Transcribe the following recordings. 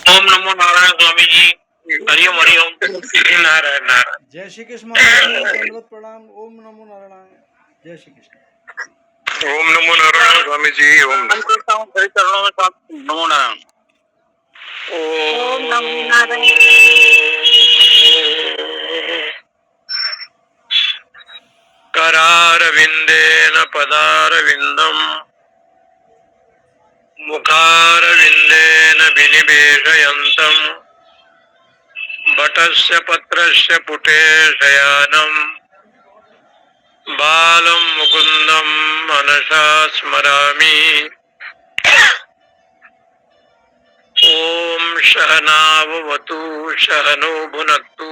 ओम नमो नारायण स्वामी जी। हरिओम हरिओम। नारायण नारायण। जय श्री कृष्ण महाराज जी, दंडवत प्रणाम। ओम नमो नारायण। जय श्री कृष्ण। ओम नमो नारायण स्वामी जी। ओम चरणों में नमो नारायण। ओम नमो नारायण। करारविंदेन पदारविंदम मुखारविंदेन विनिवेशयन्तम् बटस्य पत्रस्य पुटे शयानम् बालं मुकुंदम मनसा स्मरामि। ओम सहनावतु सहनो भुनक्तु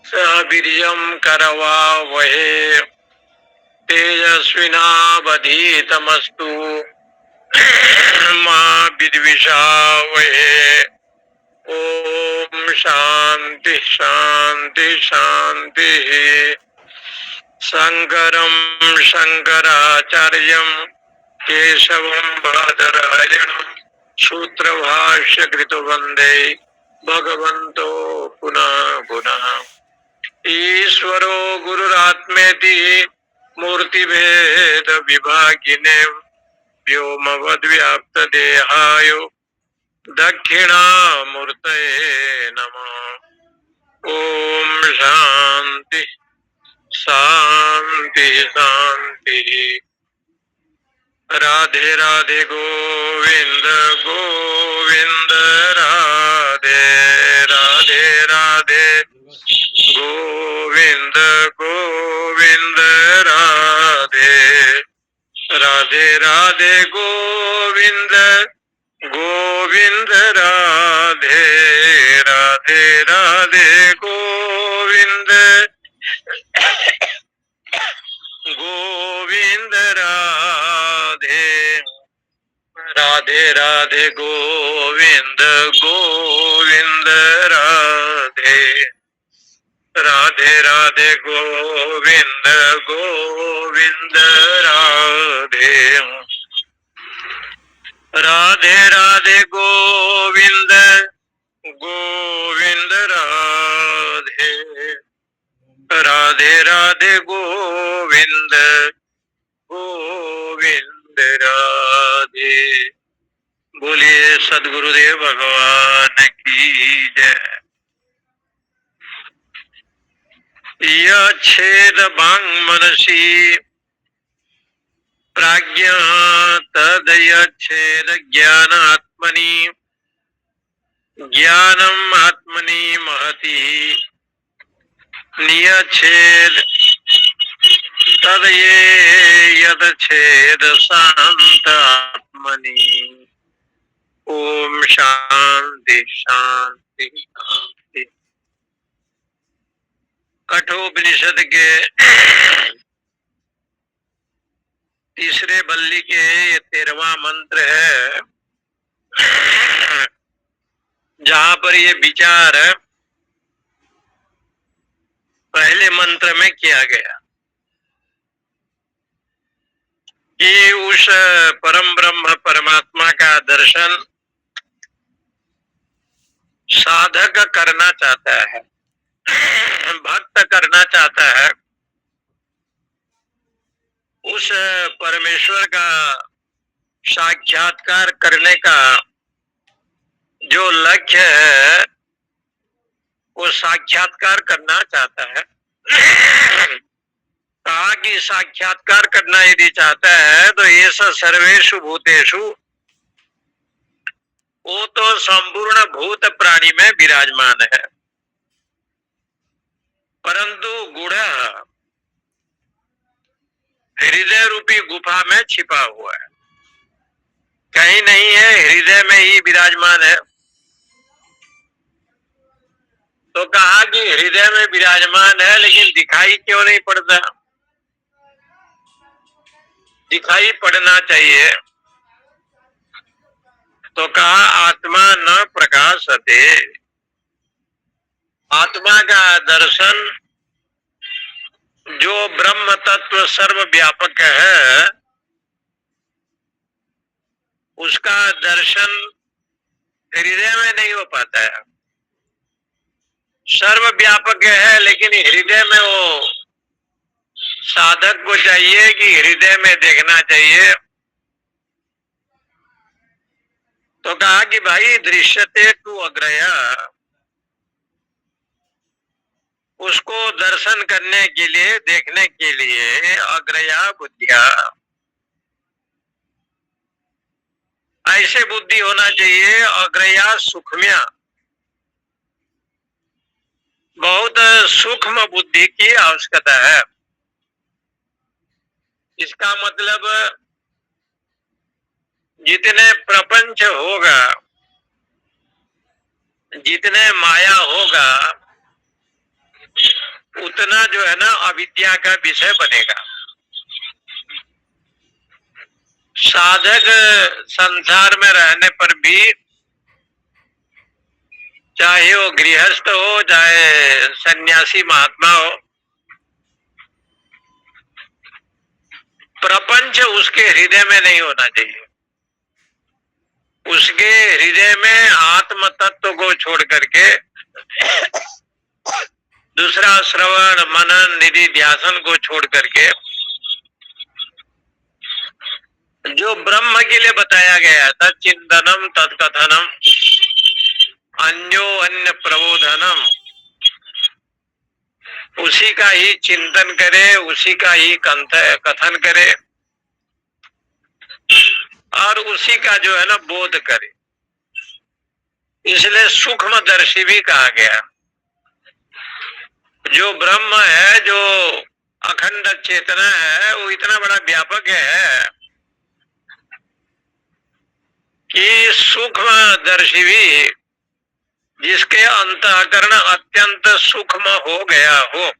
सह वीर्यं करवावहे तेजस्विनावधीतमस्तु मा विद्विषावहे। ओम शांति शांति शांति। शंकरं शंकराचार्यं केशवं बादरायणं सूत्रभाष्य कृतो वंदे भगवन्तो पुनः पुनः। ईश्वरो गुरुरात्मेति मूर्तिभेद विभागिने व्योमवद्व्याप्त देहाय दक्षिणामूर्तये नमः। ओम शांति शांति शांति। राधे राधे गोविंद गोविंद राधे राधे राधे गोविंद गोविंद राधे राधे राधे गोविंद गोविंद राधे राधे राधे गोविंद गोविंद राधे राधे राधे गोविंद गोविंद राधे राधे राधे गोविंद गोविंद राधे राधे राधे गोविंद गोविंद राधे राधे राधे गोविंद गोविंद राधे। बोलिए सद्गुरुदेव भगवान की जय। यच्छेद वांग मनसी प्राज्ञा तदयच्छेद ज्ञानात्मनि ज्ञानम आत्मनि महति नियच्छेद तदये यदच्छेद शांत आत्मनि। ओम शांति शांति शांति। कठोपनिषद के तीसरे बल्ली के ये 13वां मंत्र है, जहां पर ये विचार पहले मंत्र में किया गया कि उस परम ब्रह्म परमात्मा का दर्शन साधक करना चाहता है, भक्त करना चाहता है। उस परमेश्वर का साक्षात्कार करने का जो लक्ष्य है वो साक्षात्कार करना चाहता है। कहा कि साक्षात्कार करना यदि चाहता है तो ये सर्वेषु भूतेषु, वो तो संपूर्ण भूत प्राणी में विराजमान है, परंतु गुण हृदय रूपी गुफा में छिपा हुआ है। कहीं नहीं है, हृदय में ही विराजमान है। तो कहा कि हृदय में विराजमान है, लेकिन दिखाई क्यों नहीं पड़ता? दिखाई पड़ना चाहिए। तो कहा आत्मा न प्रकाशते, आत्मा का दर्शन जो ब्रह्म तत्व सर्वव्यापक है, उसका दर्शन हृदय में हो पाता है। सर्वव्यापक है, लेकिन हृदय में वो साधक को चाहिए कि हृदय में देखना चाहिए। तो कहा कि भाई दृश्यते तु अग्रया, उसको दर्शन करने के लिए, देखने के लिए अग्रया बुद्धिया, ऐसे बुद्धि होना चाहिए। अग्रया सूक्ष्म्या, बहुत सूक्ष्म बुद्धि की आवश्यकता है। इसका मतलब जितने प्रपंच होगा, जितने माया होगा, उतना जो है ना अविद्या का विषय बनेगा। साधक संसार में रहने पर भी, चाहे वो गृहस्थ हो चाहे सन्यासी महात्मा हो, प्रपंच उसके हृदय में नहीं होना चाहिए। उसके हृदय में आत्म तत्व को छोड़ करके दूसरा श्रवण मनन निधि ध्यासन को छोड़ करके जो ब्रह्म के लिए बताया गया था, चिंतनम तत्कथनम अन्यो अन्य प्रबोधनम, उसी का ही चिंतन करे, उसी का ही कथन करे और उसी का जो है ना बोध करे। इसलिए सूक्ष्मदर्शी भी कहा गया। जो ब्रह्म है, जो अखंड चेतना है, वो इतना बड़ा व्यापक है कि सूक्ष्मदर्शी भी, जिसके अंतःकरण अत्यंत सूक्ष्म हो गया हो,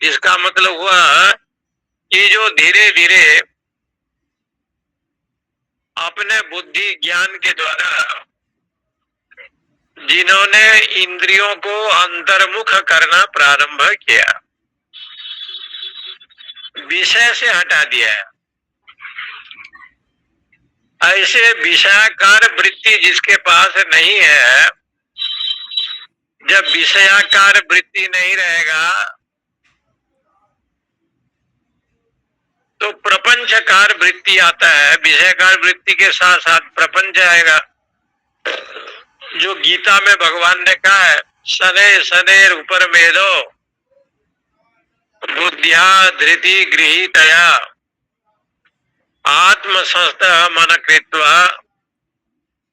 इसका मतलब हुआ कि जो धीरे धीरे अपने बुद्धि ज्ञान के द्वारा जिन्होंने इंद्रियों को अंतर्मुख करना प्रारंभ किया, विषय से हटा दिया है, ऐसे विषयाकार वृत्ति जिसके पास नहीं है, जब विषयाकार वृत्ति नहीं रहेगा तो प्रपंचकार वृत्ति आता है। विषयकार वृत्ति के साथ साथ प्रपंच आएगा। जो गीता में भगवान ने कहा है, शनै शनैर ऊपर मेदो बुद्धिया धृति गृहीतया आत्म संस्थ मन कृत्वा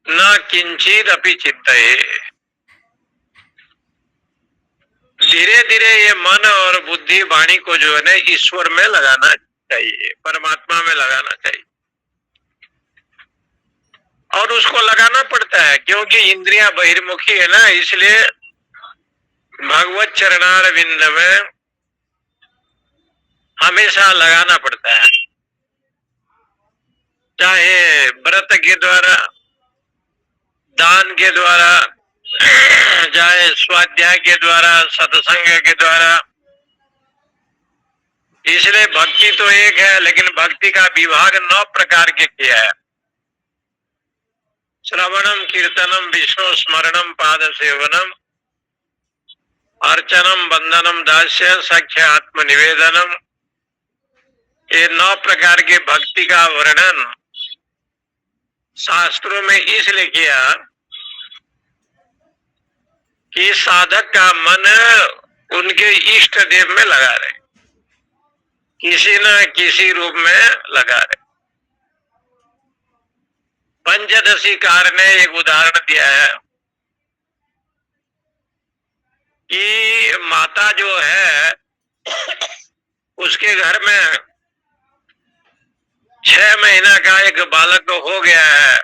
न किंचित अपि चिंतये। धीरे धीरे ये मन और बुद्धि वाणी को जो है ना ईश्वर में लगाना चाहिए, परमात्मा में लगाना चाहिए। और उसको लगाना पड़ता है क्योंकि इंद्रियां बहिर्मुखी है ना, इसलिए भगवत चरणारविंद में हमेशा लगाना पड़ता है। चाहे व्रत के द्वारा, दान के द्वारा, चाहे स्वाध्याय के द्वारा, सत्संग के द्वारा। इसलिए भक्ति तो एक है, लेकिन भक्ति का विभाग 9 प्रकार के किया है। श्रवणम कीर्तनम विष्णु स्मरणम पाद सेवनम अर्चनम बंदनम दास्य सख्य आत्म निवेदनम। ये 9 प्रकार के भक्ति का वर्णन शास्त्रों में इसलिए किया कि साधक का मन उनके इष्ट देव में लगा रहे, किसी न किसी रूप में लगा रहे। पंचदशी कार ने एक उदाहरण दिया है कि माता जो है उसके घर में 6 महीना का एक बालक हो गया है,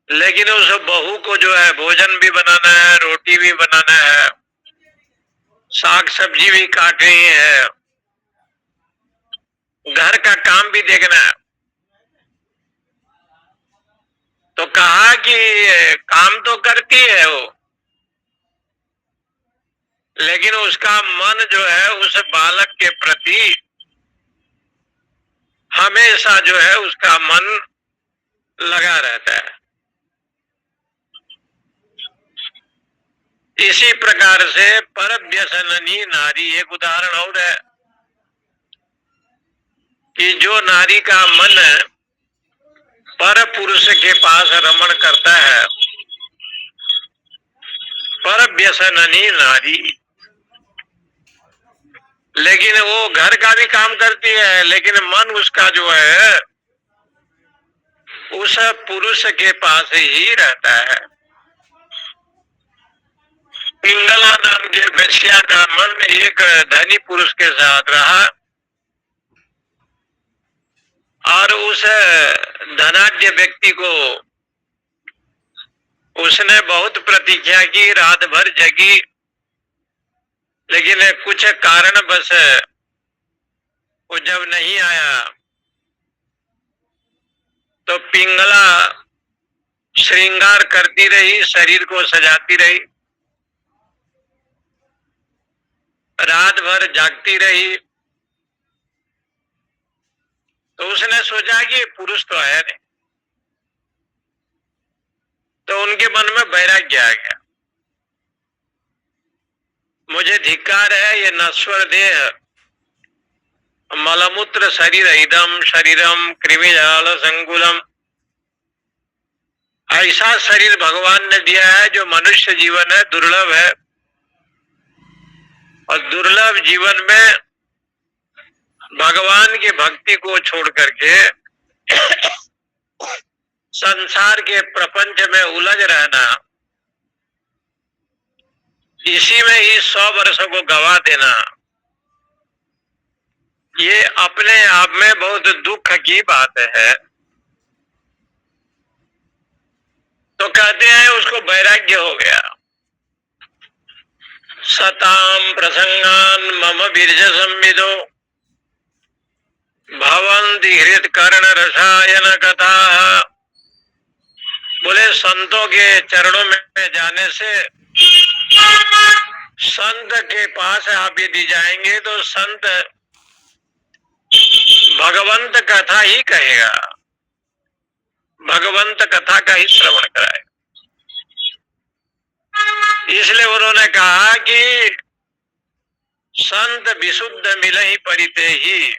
लेकिन उस बहू को जो है भोजन भी बनाना है, रोटी भी बनाना है, साग सब्जी भी काटनी है, घर का काम भी देखना है। तो कहा कि काम तो करती है वो, लेकिन उसका मन जो है उस बालक के प्रति हमेशा जो है उसका मन लगा रहता है। इसी प्रकार से पर व्यसननी नारी एक उदाहरण और है कि जो नारी का मन पर पुरुष के पास रमण करता है, पर व्यसननी नारी, लेकिन वो घर का भी काम करती है, लेकिन मन उसका जो है उस पुरुष के पास ही रहता है। पिंगला नाम के वेश्या का मन एक धनी पुरुष के साथ रहा और उस धनाढ्य व्यक्ति को उसने बहुत प्रतीक्षा की, रात भर जगी, लेकिन कुछ कारणवश वो जब नहीं आया तो पिंगला श्रृंगार करती रही, शरीर को सजाती रही, रात भर जागती रही। तो उसने सोचा कि पुरुष तो है नहीं, तो उनके मन में वैराग्य आ गया, मुझे धिक्कार है, ये नश्वर देह, मलमूत्र शरीर, इदम शरीरम कृमिजाल संकुलम, ऐसा शरीर भगवान ने दिया है जो मनुष्य जीवन है, दुर्लभ है, और दुर्लभ जीवन में भगवान की भक्ति को छोड़ करके संसार के प्रपंच में उलझ रहना, इसी में ही 100 वर्षों को गवा देना, ये अपने आप में बहुत दुख की बात है। तो कहते हैं उसको वैराग्य हो गया। सताम प्रसंगान मम बीर्ज संविदो भवन्ति हृत कर्ण रसायन कथा। बोले संतों के चरणों में जाने से, संत के पास आप यदि जाएंगे तो संत भगवंत कथा ही कहेगा, भगवंत कथा का ही श्रवण कराएगा। इसलिए उन्होंने कहा कि संत विशुद्ध मिलहि परिते ही,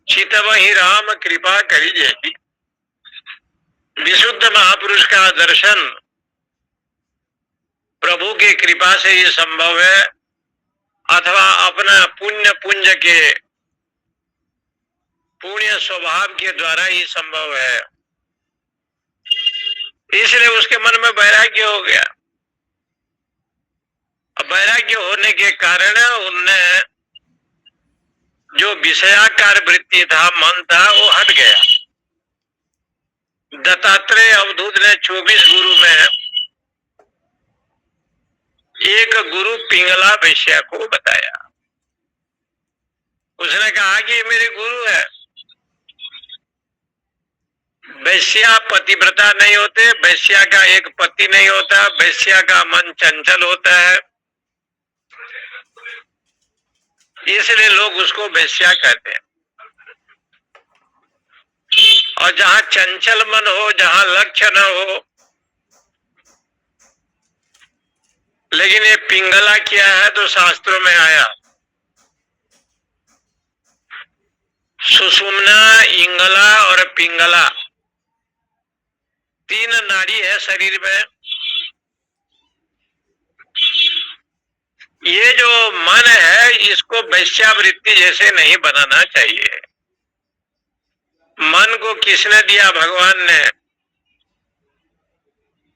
चितवहि राम कृपा करी जैसी। विशुद्ध महापुरुष का दर्शन प्रभु की कृपा से ही संभव है, अथवा अपना पुण्य पुंज के पुण्य स्वभाव के द्वारा ही संभव है। इसलिए उसके मन में वैराग्य हो गया। अब वैराग्य होने के कारण उनने जो विषयाकार वृत्ति था, मन था, वो हट गया। दत्तात्रेय अवधूत ने 24 गुरु में एक गुरु पिंगला वैश्या को बताया। उसने कहा कि ये मेरे गुरु है। वैश्या पतिव्रता नहीं होते, वैश्या का एक पति नहीं होता, वैश्या का मन चंचल होता है, इसलिए लोग उसको वैश्या कहते हैं। और जहां चंचल मन हो, जहां लक्ष्य न हो, लेकिन ये पिंगला क्या है तो शास्त्रों में आया, सुषुम्ना, इंगला और पिंगला, 3 नाड़ी है शरीर में। ये जो मन है इसको वैश्यावृत्ति जैसे नहीं बनाना चाहिए। मन को किसने दिया? भगवान ने।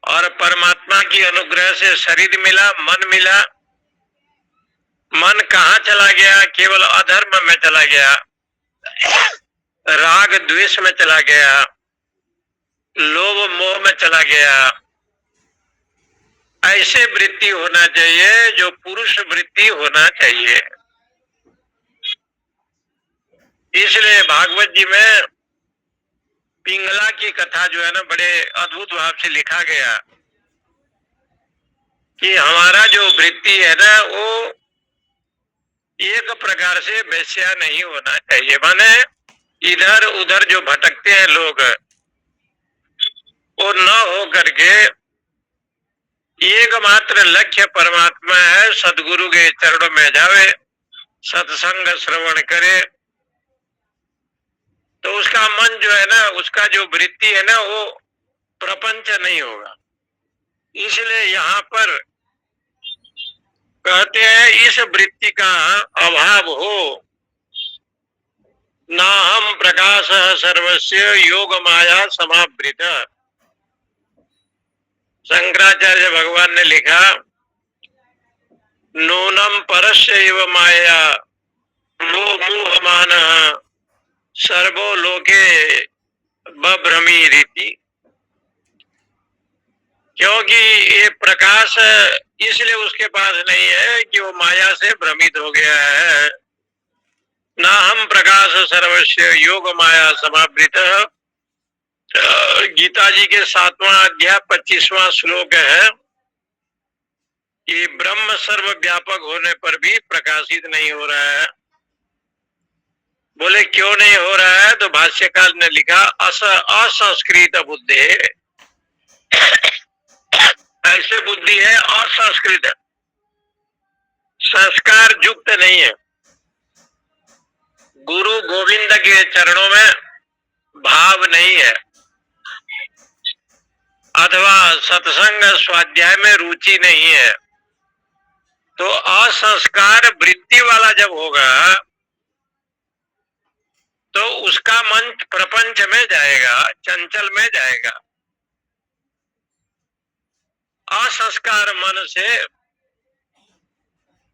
और परमात्मा की अनुग्रह से शरीर मिला, मन मिला। मन कहाँ चला गया? केवल अधर्म में चला गया, राग द्वेष में चला गया, लोभ मोह में चला गया। ऐसे वृत्ति होना चाहिए जो पुरुष वृत्ति होना चाहिए। इसलिए भागवत जी में पिंगला की कथा जो है ना, बड़े अद्भुत भाव से लिखा गया कि हमारा जो वृत्ति है ना, वो एक प्रकार से वैश्या नहीं होना चाहिए। माने इधर उधर जो भटकते हैं लोग, वो न हो करके एकमात्र लक्ष्य परमात्मा है, सदगुरु के चरणों में जावे, सत्संग श्रवण करे, तो उसका मन जो है ना, उसका जो वृत्ति है ना, वो प्रपंच नहीं होगा। इसलिए यहाँ पर कहते हैं इस वृत्ति का अभाव हो, ना हम प्रकाश सर्वस्य योग माया समावृत। शंकराचार्य भगवान ने लिखा, नूनम परस्य एव माया मोहमान सर्वो लोके बभ्रमी रीति। क्योंकि ये प्रकाश इसलिए उसके पास नहीं है कि वो माया से भ्रमित हो गया है। ना हम प्रकाश सर्वस्य योग माया समावृत। गीता जी के 7वां अध्याय 25वां श्लोक है कि ब्रह्म सर्व व्यापक होने पर भी प्रकाशित नहीं हो रहा है। बोले क्यों नहीं हो रहा है? तो भाष्यकार ने लिखा, असंस्कृत बुद्धि, ऐसे बुद्धि है असंस्कृत, संस्कार युक्त नहीं है। गुरु गोविंद के चरणों में भाव नहीं है, अथवा सत्संग स्वाध्याय में रुचि नहीं है। तो असंस्कार वृत्ति वाला जब होगा तो उसका मन प्रपंच में जाएगा, चंचल में जाएगा। असंस्कार मन से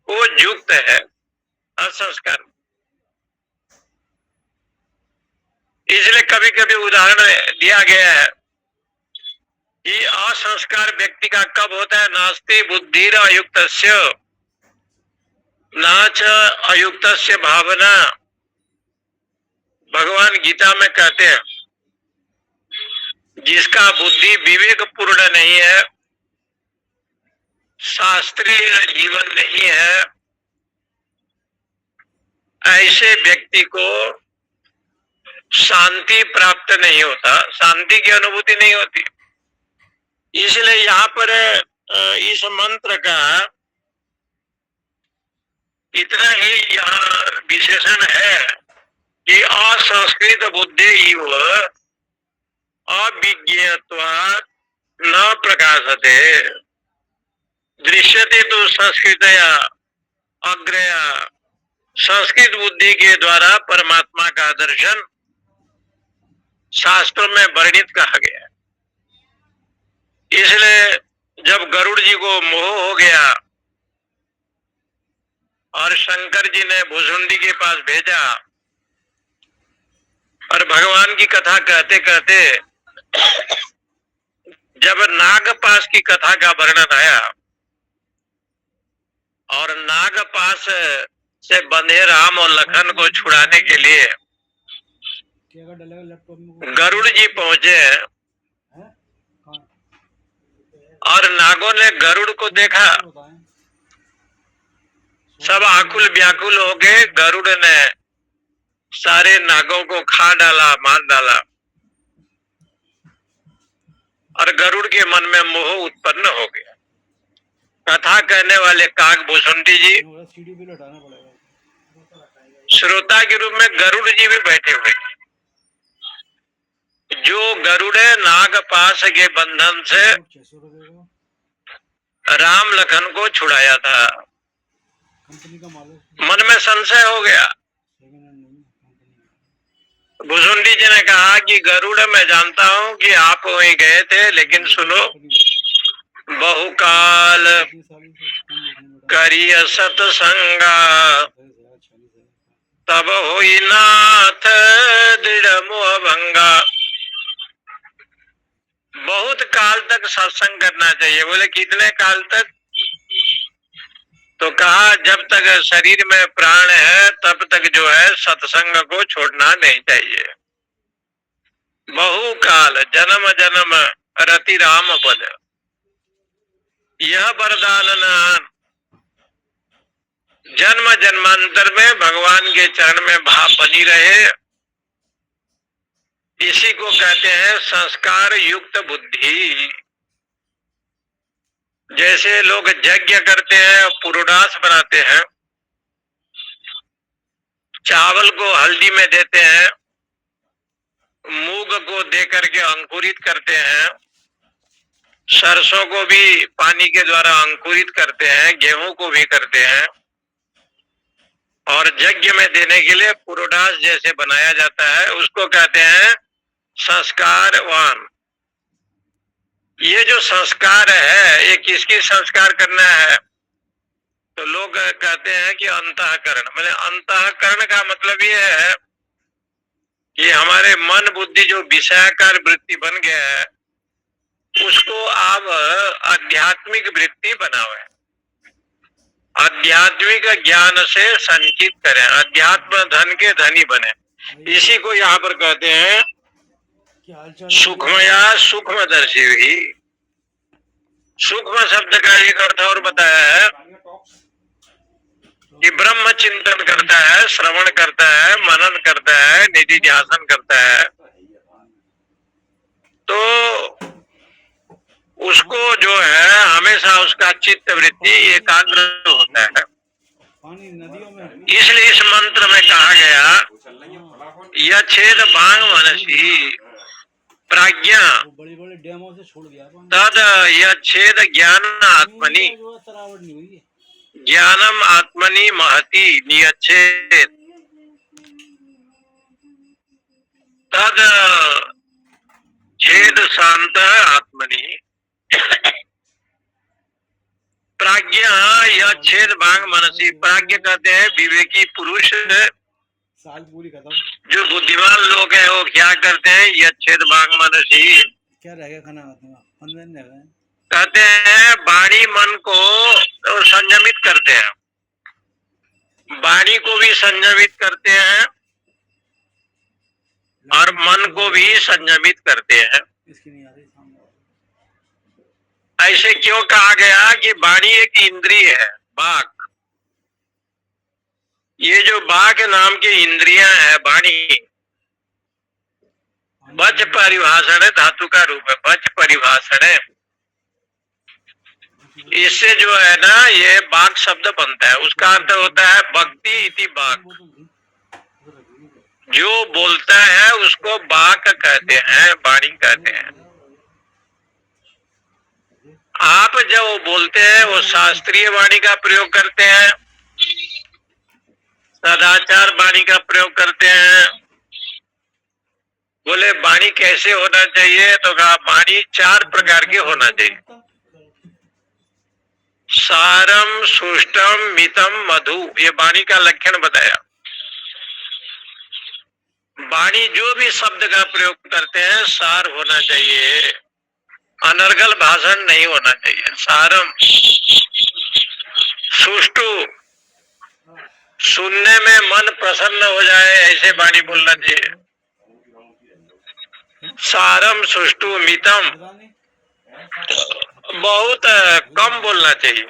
वो युक्त है, असंस्कार। इसलिए कभी कभी उदाहरण दिया गया है कि असंस्कार व्यक्ति का कब होता है? नास्ति बुद्धिर अयुक्तस्य नाच अयुक्तस्य भावना। भगवान गीता में कहते हैं, जिसका बुद्धि विवेक पूर्ण नहीं है, शास्त्रीय जीवन नहीं है, ऐसे व्यक्ति को शांति प्राप्त नहीं होता, शांति की अनुभूति नहीं होती। इसलिए यहाँ पर इस मंत्र का इतना ही यहाँ विशेषण है कि असंस्कृत बुद्धि इव अविज्ञत्वात् न प्रकाशते दृश्यते तो संस्कृतया अग्रया। संस्कृत बुद्धि के द्वारा परमात्मा का दर्शन शास्त्रों में वर्णित कहा गया है। इसलिए जब गरुड़ जी को मोह हो गया और शंकर जी ने भुजुंडी के पास भेजा और भगवान की कथा कहते कहते जब नागपाश की कथा का वर्णन आया और नागपाश से बंधे राम और लखन को छुड़ाने के लिए गरुड़ जी पहुंचे और नागों ने गरुड़ को देखा, सब आकुल व्याकुल हो गए। गरुड़ ने सारे नागों को खा डाला, मार डाला और गरुड़ के मन में मोह उत्पन्न हो गया। कथा कहने वाले काग भुसुंडी जी श्रोता के रूप में गरुड़ जी भी बैठे हुए, जो गरुड़ नागपाश के बंधन से राम लखन को छुड़ाया था। मन में संशय हो गया। भुसुंडी जी ने कहा कि गरुड़, मैं जानता हूं कि आप वहीं गए थे, लेकिन सुनो, बहुकाल करिय सत्संगा तब होई नाथ दृढ़ मोह भंगा। बहुत काल तक सत्संग करना चाहिए। बोले कितने काल तक? तो कहा जब तक शरीर में प्राण है तब तक जो है सत्संग को छोड़ना नहीं चाहिए। बहुकाल जन्म जन्म रति राम पद, यह वरदान जन्म जन्मांतर में भगवान के चरण में भाव बनी रहे। इसी को कहते हैं संस्कार युक्त बुद्धि। जैसे लोग यज्ञ करते हैं, पुरोडास बनाते हैं, चावल को हल्दी में देते हैं, मूंग को दे करके अंकुरित करते हैं, सरसों को भी पानी के द्वारा अंकुरित करते हैं, गेहूं को भी करते हैं, और यज्ञ में देने के लिए पुरोडास जैसे बनाया जाता है, उसको कहते हैं संस्कारवान। ये जो संस्कार है, ये किसकी संस्कार करना है? तो लोग कहते हैं कि अंतःकरण, मतलब अंतःकरण का मतलब ये है कि हमारे मन बुद्धि जो विषयाकार वृत्ति बन गया है, उसको आप आध्यात्मिक वृत्ति बनावे, आध्यात्मिक ज्ञान से संचित करें, अध्यात्म धन के धनी बने। इसी को यहाँ पर कहते हैं सूक्ष्मया सूक्ष्मदर्शी भी। सूक्ष्म शब्द का एक अर्थ और बताया है कि ब्रह्म चिंतन करता है, श्रवण करता है, मनन करता है, निधि ध्यासन करता है, तो उसको जो है हमेशा उसका चित्त वृत्ति एकाग्र होता है। पानी नदियों में, इसलिए इस मंत्र में कहा गया यच्छेद भांग मनसी प्राज्ञा बड़े बड़े डैमों से छोड़ दिया पानी। तद यच्छेद ज्ञान आत्मनि, तरावट नहीं हुई है। ज्ञानम आत्मनि महति नियच्छेद तद छेद शांत आत्मनि प्राज्ञा यच्छेद भांग मनसी। प्राज्ञ कहते हैं विवेकी पुरुष, साल पूरी खत्म। जो बुद्धिमान लोग हैं वो क्या करते हैं? यच्छेद भांग मनसी, क्या रह गया खाना खाते में? 15 दिन रह गए। कहते हैं वाणी मन को तो संयमित करते हैं, वाणी को भी संयमित करते हैं और मन को भी संयमित करते हैं। इसकी नहीं आ रही सामने। ऐसे क्यों कहा गया कि वाणी एक इंद्रिय है, वाक। ये जो वाक नाम की इंद्रियां है, वाणी वच परिभाषण है, धातु का रूप है, वच परिभाषण है। इससे जो है ना ये वाक शब्द बनता है, उसका अर्थ होता है भक्ति इति वाक। जो बोलता है उसको वाक कहते हैं, वाणी कहते हैं। आप जब बोलते हैं वो शास्त्रीय वाणी का प्रयोग करते हैं, सदाचार वाणी का प्रयोग करते हैं। बोले वाणी कैसे होना चाहिए? तो कहा वाणी 4 प्रकार के होना चाहिए, सारम सुष्टम मितम मधु। ये वाणी का लक्षण बताया। वाणी जो भी शब्द का प्रयोग करते हैं सार होना चाहिए, अनर्गल भाषण नहीं होना चाहिए। सारम सुष्टु, सुनने में मन प्रसन्न हो जाए ऐसे वाणी बोलना चाहिए। सारम सुष्टु मितम, बहुत कम बोलना चाहिए।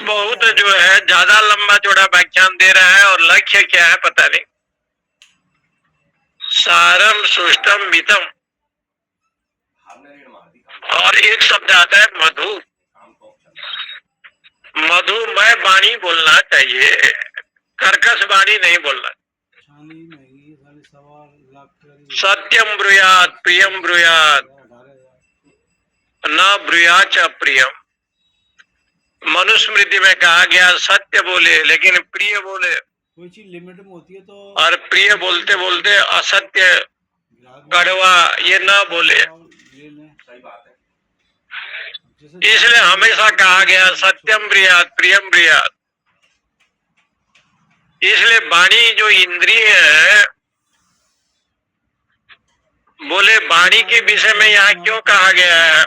बहुत जो है ज्यादा लंबा चौड़ा व्याख्यान दे रहा है और लक्ष्य क्या है पता नहीं। सारम सुष्टम मितम। और एक शब्द आता है मधु। मधुमय वाणी बोलना चाहिए, कर्कश वाणी नहीं बोलना। सत्यम ब्रूयात प्रियम ब्रूयात न ब्रूयाच अप्रियम। मनुस्मृति में कहा गया सत्य बोले लेकिन प्रिय बोले, कोई चीज लिमिट में होती है तो, और प्रिय बोलते बोलते असत्य कड़वा ये न बोले। इसलिए हमेशा कहा गया सत्यम ब्रूयात प्रियम ब्रूयात। इसलिए वाणी जो इंद्रिय है, बोले वाणी के विषय में यहाँ क्यों कहा गया है?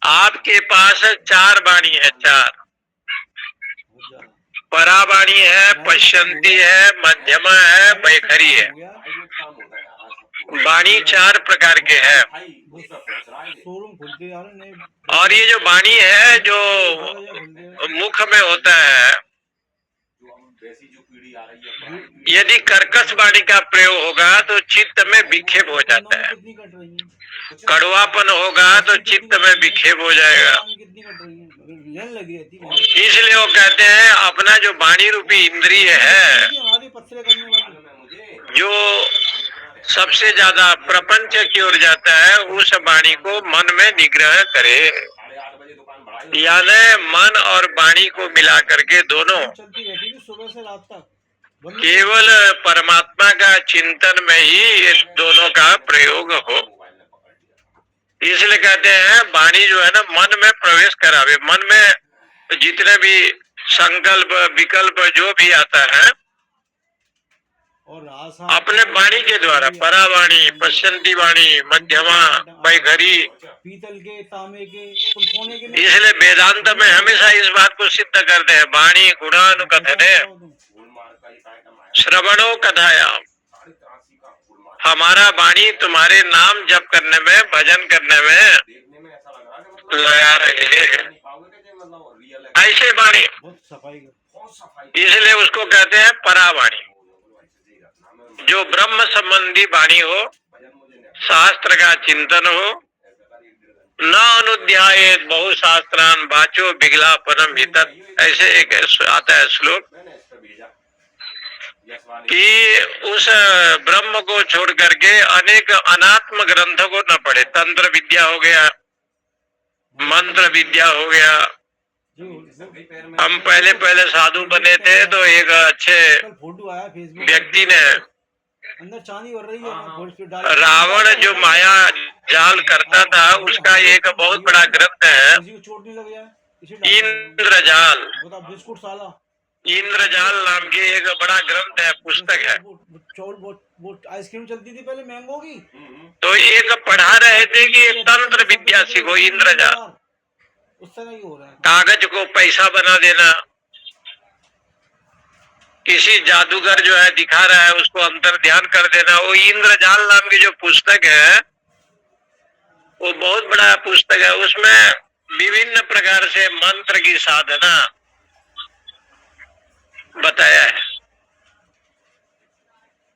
आपके पास 4 वाणी है, 4। परावाणी है, पश्यंती है, मध्यमा है, वैखरी है। वाणी 4 प्रकार के है। और ये जो वाणी है जो मुख में होता है, वैसी जो पीढ़ी आ रही है पुरानी पीढ़ी यदि कर्कश वाणी का प्रयोग होगा तो चित्त में विक्षेप हो जाता है, कितनी कट रही है? कड़वापन होगा तो चित्त में विक्षेप हो जाएगा। कितनी कट रही है? जलन लगी रहती है। इसलिए वो कहते हैं अपना जो वाणी रूपी इंद्रिय है, हमारी पत्थर करने वाली मुझे जो सबसे ज्यादा प्रपंच की ओर जाता है, उस वाणी को मन में निग्रह करे। 8:30 बजे दुकान बढ़ाई यानी मन और वाणी को मिला करके दोनों चलती रहती थी सुबह से रात तक। बंद केवल परमात्मा का चिंतन में ही ये दोनों का प्रयोग हो। मोबाइल ने पकड़ लिया। इसलिए कहते हैं वाणी जो है ना मन में प्रवेश करावे। मन में जितने भी संकल्प विकल्प जो भी आता है और आशा अपने वाणी के द्वारा, परावाणी, पश्चंती वाणी, मध्यमा, वैखरी। पीतल के, तांबे के, सोने के नहीं। इसलिए वेदांत में हमेशा इस बात को सिद्ध करते हैं, वाणी गुणानुकथने फूल मार का एक आइटम आया श्रवणो कथायाम। 83 का फूल मार हमारा वाणी तुम्हारे नाम जप करने में, भजन करने में देखने में ऐसा लग रहा है कि लगा रहे हैं। नहीं पाओगे कि मतलब रियल है ऐसे वाणी, बहुत सफाई का। बहुत सफाई इसलिए उसको कहते हैं परावाणी। जो ब्रह्म संबंधी वाणी हो, भजन मुझे नहीं शास्त्र का चिंतन हो। न अनुध्यायेत बहुशास्त्रान वाचो विगलापनम हितत्। ऐसे एक आता है श्लोक मैंने इस पे भेजा यशवानी कि उस ब्रह्म को छोड़ करके अनेक अनात्म ग्रंथों को न पढ़े। तंत्र विद्या हो गया, मंत्र विद्या हो गया। जो पैर में हम पहले साधु बने थे तो एक अच्छे कल फोटो आया फेसबुक व्यक्ति ने, अंदर चांदी भर रही है हाँ। फोटो पे डाल। रावण जो माया जाल करता था, उसका एक बहुत बड़ा ग्रंथ है किसी को चोट नहीं लग जाए इसे डाल। इंद्रजाल। बता बिस्कुट साला इंद्रजाल नाम की एक बड़ा ग्रंथ है, पुस्तक है। वो आइसक्रीम चलती थी पहले मैंगो की। तो एक पढ़ा रहे थे कि ये तंत्र विद्या सीखो, इंद्रजाल। उस तरह ही हो रहा है। कागज को पैसा बना देना, किसी जादूगर जो है दिखा रहा है उसको अंतर ध्यान कर देना। वो इंद्रजाल नाम की जो पुस्तक है, वो बहुत बड़ा पुस्तक है। उसमें विभिन्न प्रकार से मंत्र की साधना बताया है।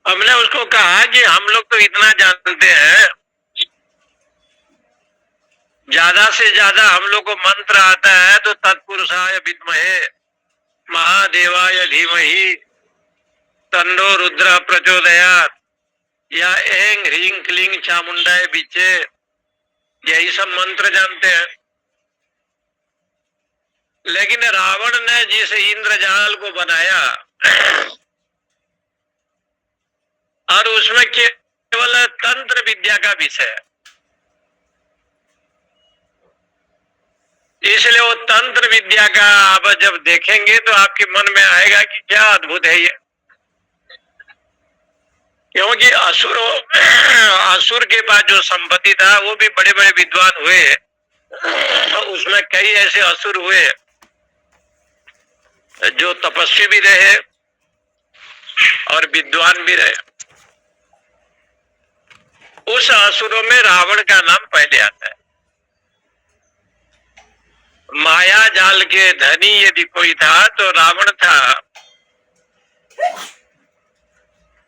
हमने उसको कहा कि हम लोग तो इतना जानते हैं, ज्यादा से ज्यादा हम लोग को मंत्र आता है तो तत्पुरुषाय विद्महे महादेवाय धीमहि तन्नो रुद्र प्रचोदयात्, या ऐं ह्रीं क्लीं चामुंडाय विचे, यही सब मंत्र जानते हैं। लेकिन रावण ने जिस इंद्रजाल को बनाया और उसमें केवल तंत्र विद्या का विषय है, इसलिए वो तंत्र विद्या का आप जब देखेंगे तो आपके मन में आएगा कि क्या अद्भुत है ये। क्योंकि असुर के पास जो संपत्ति था वो भी बड़े बड़े विद्वान हुए, उसमें कई ऐसे असुर हुए जो तपस्वी भी रहे और विद्वान भी रहे। उस असुरों में रावण का नाम पहले आता है। माया जाल के धनी यदि कोई था तो रावण था,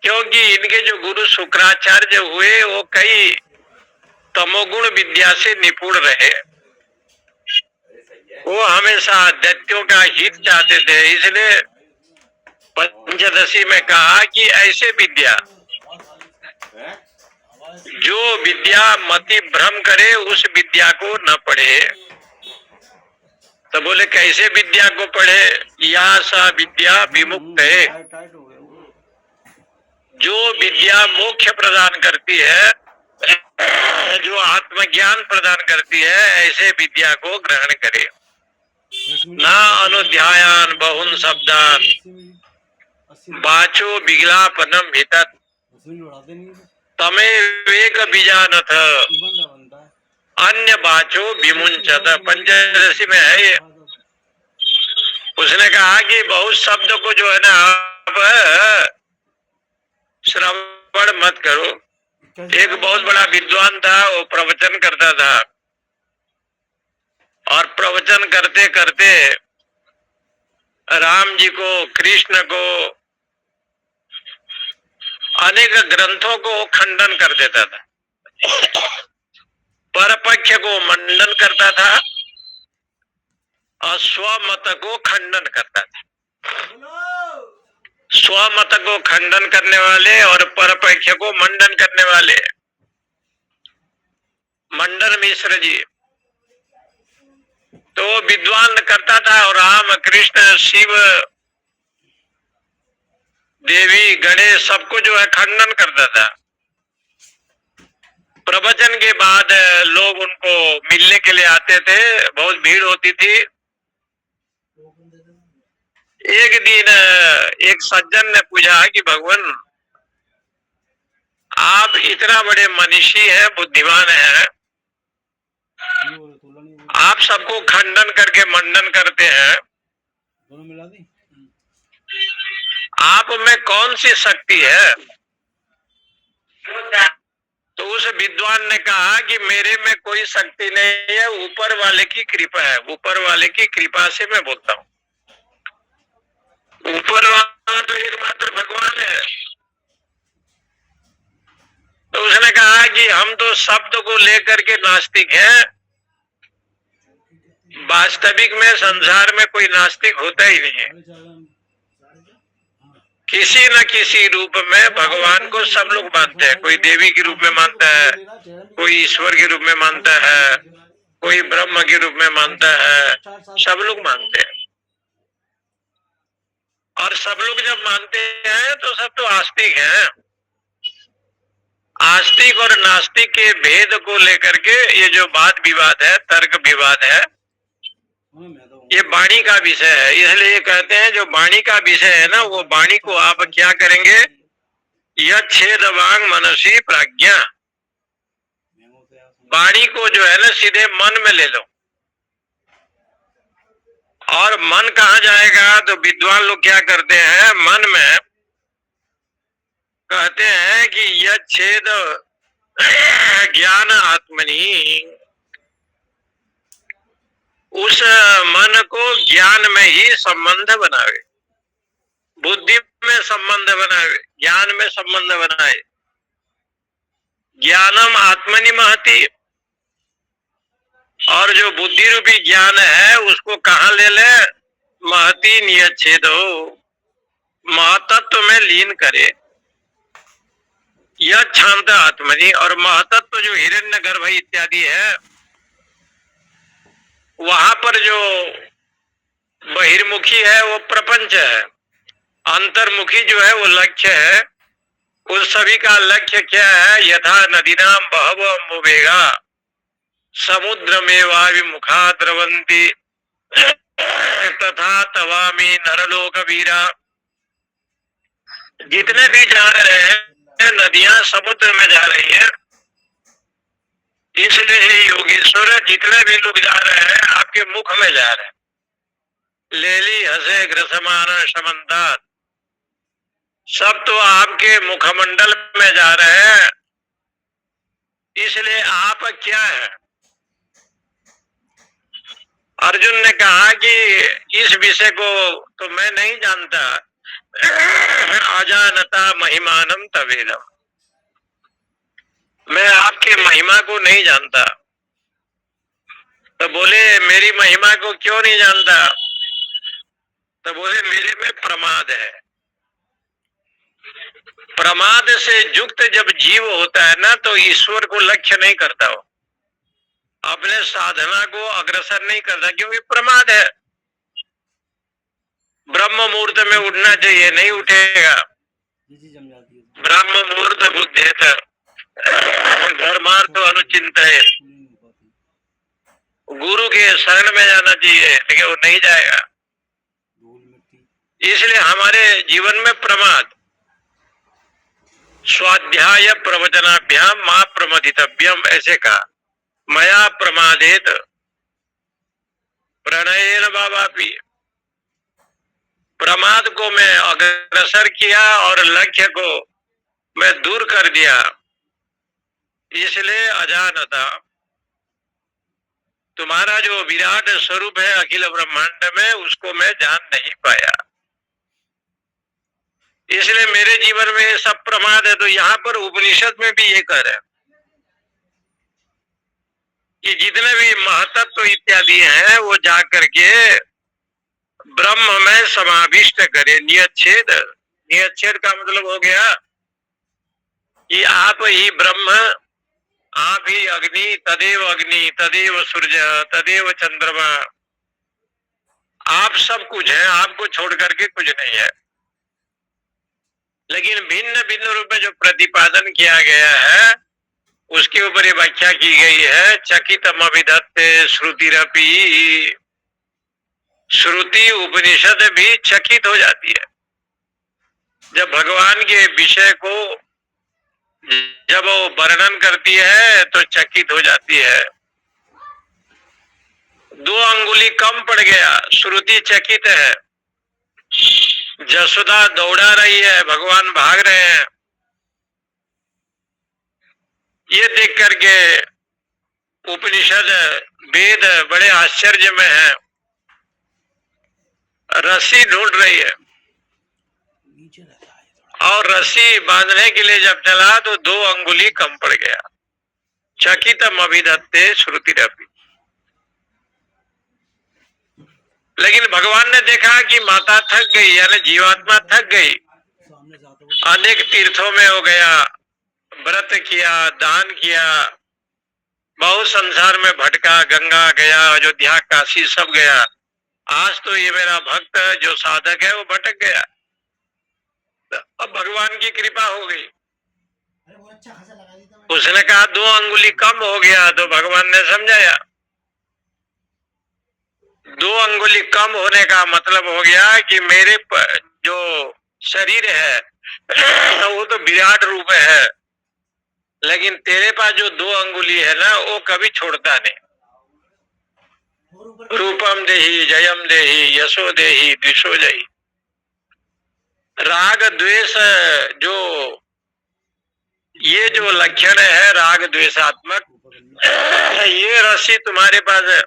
क्योंकि इनके जो गुरु शुक्राचार्य हुए वो कई तमोगुण विद्या से निपुण रहे। वो हमेशा दैत्यों का हित चाहते थे, इसलिए पंचदशी में कहा कि ऐसे विद्या जो विद्या मति भ्रम करे उस विद्या को न पढ़े। तो बोले कैसे विद्या को पढ़े? या सा विद्या विमुक्त है, टाइट हो गया वो। जो विद्या मोक्ष प्रदान करती है, जो आत्मज्ञान प्रदान करती है, ऐसे विद्या को ग्रहण करे। ना अनुध्यायान बहुन शब्दान 80 वाचो विगलापनम हितत् बढ़ाते नहीं थे। तमेवेक बीजानथ बंदा बनता है। अन्य वाचो विमुंचत। पंचदशी में है ये। उसने कहा कि बहुत शब्द को जो है ना आप श्रवण मत करो। एक बहुत बड़ा विद्वान था, वो प्रवचन करता था और प्रवचन करते करते राम जी को, कृष्ण को, अनेक ग्रंथों को खंडन कर देता था, परपक्ष को मंडन करता था और स्वमत को खंडन करता था। स्वमत को खंडन करने वाले और परपक्ष को मंडन करने वाले मंडन मिश्र जी तो विद्वान करता था, और राम कृष्ण शिव देवी गणेश सबको जो है खंडन करता था। प्रवचन के बाद लोग उनको मिलने के लिए आते थे, बहुत भीड़ होती थी। एक दिन एक सज्जन ने पूछा कि भगवान, आप इतना बड़े मनीषी हैं, बुद्धिमान हैं, आप सबको खंडन करके मंडन करते हैं, दोनों मिला दी। आप में कौन सी शक्ति है? तो उस विद्वान ने कहा कि मेरे में कोई शक्ति नहीं है, ऊपर वाले की कृपा है, ऊपर वाले की कृपा से मैं बोलता हूँ। ऊपर वाला तो एकमात्र भगवान है। तो उसने कहा कि हम तो शब्द को लेकर के नास्तिक हैं, वास्तविक में संसार में कोई नास्तिक होता ही नहीं है। किसी न किसी रूप में भगवान को सब लोग मानते हैं। कोई देवी के रूप में मानता है, कोई ईश्वर के रूप में मानता है, कोई ब्रह्म के रूप में मानता है, सब लोग मानते हैं। और सब लोग जब मानते हैं तो सब तो आस्तिक हैं। आस्तिक और नास्तिक के भेद को लेकर के ये जो वाद विवाद है, तर्क विवाद है, ये वाणी का विषय है। इसलिए ये कहते हैं जो वाणी का विषय है ना, वो वाणी को आप क्या करेंगे? यह छेद वांग मनसी प्रज्ञा, वाणी को जो है ना सीधे मन में ले लो। और मन कहाँ जाएगा? तो विद्वान लोग क्या करते हैं, मन में कहते हैं कि यह छेद ज्ञान आत्मनि, उस मन को ज्ञान में ही संबंध बनावे, बुद्धि में संबंध बनावे, ज्ञान में संबंध बनाए। ज्ञानम आत्मनि महति, और जो बुद्धि रूपी ज्ञान है उसको कहाँ ले ले? महति नियच्छेदो, महतत्व में लीन करे। यह शांत आत्मनि, और महतत्व जो हिरण्यगर्भ इत्यादि है, वहां पर जो बहिर्मुखी है वो प्रपंच है, अंतर्मुखी जो है वो लक्ष्य है। उस सभी का लक्ष्य क्या है? यथा नदीनाम बहवो वेगा समुद्र में वाविमुखा द्रवंती तथा तवामी नरलोक वीरा। जितने भी जा रहे हैं नदियां समुद्र में जा रही है, इसलिए योगेश्वर जितने भी लोग जा रहे हैं आपके मुख में जा रहे हैं। लेली हसे ग्रसमान समंदात, सब तो आपके मुखमंडल में जा रहे हैं। इसलिए आप क्या है? अर्जुन ने कहा कि इस विषय को तो मैं नहीं जानता, अजानता महिमानम तवेदम, मैं आपके महिमा को नहीं जानता। तो बोले मेरी महिमा को क्यों नहीं जानता? तो बोले मेरे में प्रमाद है। प्रमाद से युक्त जब जीव होता है ना, तो ईश्वर को लक्ष्य नहीं करता, हो अपने साधना को अग्रसर नहीं करता, क्योंकि प्रमाद है। ब्रह्म मुहूर्त में उठना चाहिए, नहीं उठेगा। ब्रह्म मुहूर्त बुद्धि धर्मार्थ अनुचिंत है, गुरु के शरण में जाना चाहिए, लेकिन वो नहीं जाएगा। इसलिए हमारे जीवन में प्रमाद, स्वाध्याय प्रवचनाभ्याम मां प्रमदितव्यम, ऐसे कहा। मया प्रमादेत प्रणयेन बाबापी, प्रमाद को मैं अग्रसर किया और लक्ष्य को मैं दूर कर दिया, इसलिए अजानता। तुम्हारा जो विराट स्वरूप है अखिल ब्रह्मांड में, उसको मैं जान नहीं पाया, इसलिए मेरे जीवन में ये सब प्रमाद है। तो यहाँ पर उपनिषद में भी ये कह रहे हैं कि जितने भी महतत्व इत्यादि हैं वो जा करके ब्रह्म में समाविष्ट करे। नियच्छेद, नियच्छेद का मतलब हो गया कि आप ही ब्रह्म, आप ही अग्नि, तदेव सूर्य, तदेव चंद्रमा, आप सब कुछ है, आपको छोड़ करके कुछ नहीं है। लेकिन भिन्न भिन्न रूप में जो प्रतिपादन किया गया है उसके ऊपर ये व्याख्या की गई है। चकितम अभिधत्ते श्रुतिरपि, श्रुति उपनिषद भी चकित हो जाती है जब भगवान के विषय को जब वो वर्णन करती है, तो चकित हो जाती है। 2 अंगुली कम पड़ गया, श्रुति चकित है। जसोदा दौड़ा रही है, भगवान भाग रहे हैं, ये देख करके उपनिषद वेद बड़े आश्चर्य में है। रस्सी ढूंढ रही है और रस्सी बांधने के लिए जब चला तो 2 अंगुली कम पड़ गया। चकितम अभिधत्ते श्रुतिरपि। लेकिन भगवान ने देखा कि माता थक गई, यानी जीवात्मा थक गई, अनेक तीर्थों में हो गया, व्रत किया, दान किया, बहुत संसार में भटका, गंगा गया, अयोध्या, काशी सब गया। आज तो ये मेरा भक्त जो साधक है वो भटक गया। अब भगवान की कृपा हो गई, उसने कहा 2 अंगुली कम हो गया, तो भगवान ने समझाया 2 अंगुली कम होने का मतलब हो गया कि मेरे जो शरीर है वो तो विराट रूप है, लेकिन तेरे पास जो 2 अंगुली है ना वो कभी छोड़ता नहीं। रूपम देहि जयम देहि यशो देहि द्विषो जयी। राग द्वेष जो ये जो लक्षण है राग द्वेषात्मक, ये रस्सी तुम्हारे पास है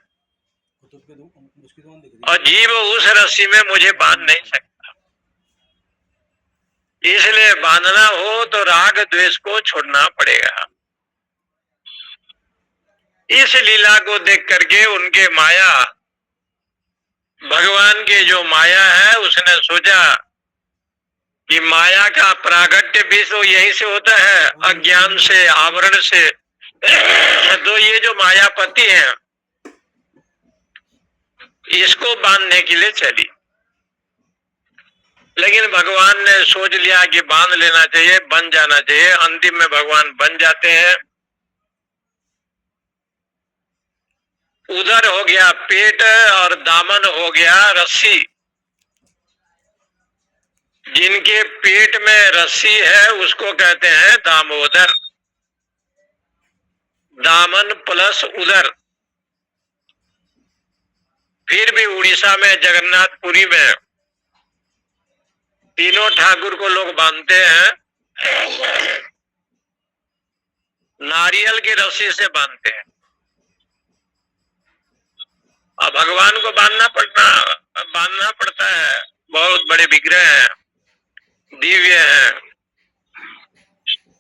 और जीव उस रस्सी में मुझे बांध नहीं सकता। इसलिए बांधना हो तो राग द्वेष को छोड़ना पड़ेगा। इस लीला को देख करके उनके माया, भगवान के जो माया है, उसने सोचा कि माया का प्रागट्य भी तो यहीं से होता है, अज्ञान से, आवरण से। तो ये जो मायापति है इसको बांधने के लिए चली, लेकिन भगवान ने सोच लिया कि बांध लेना चाहिए, बन जाना चाहिए। अंतिम में भगवान बन जाते हैं। उधर हो गया पेट और दामन हो गया रस्सी। जिनके पेट में रस्सी है उसको कहते हैं दामोदर। दामन प्लस उदर। फिर भी उड़ीसा में जगन्नाथपुरी में तीनों ठाकुर को लोग बांधते हैं, नारियल की रस्सी से बांधते हैं। और भगवान को बांधना पड़ता है। बहुत बड़े विग्रह हैं, दिव्य हैं,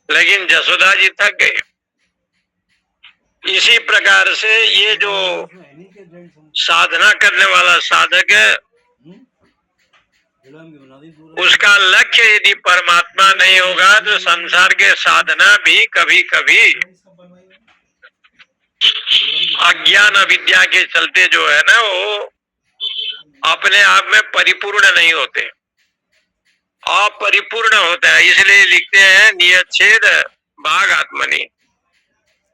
लेकिन जसोदा जी थक गई। इसी प्रकार से ये जो साधना करने वाला साधक है, उसका लक्ष्य यदि परमात्मा नहीं होगा तो संसार के साधना भी कभी कभी अज्ञान अविद्या के चलते जो है ना वो अपने आप में परिपूर्ण नहीं होते, अपरिपूर्ण होता है। इसलिए लिखते हैं नियच्छेद भाग आत्मनि।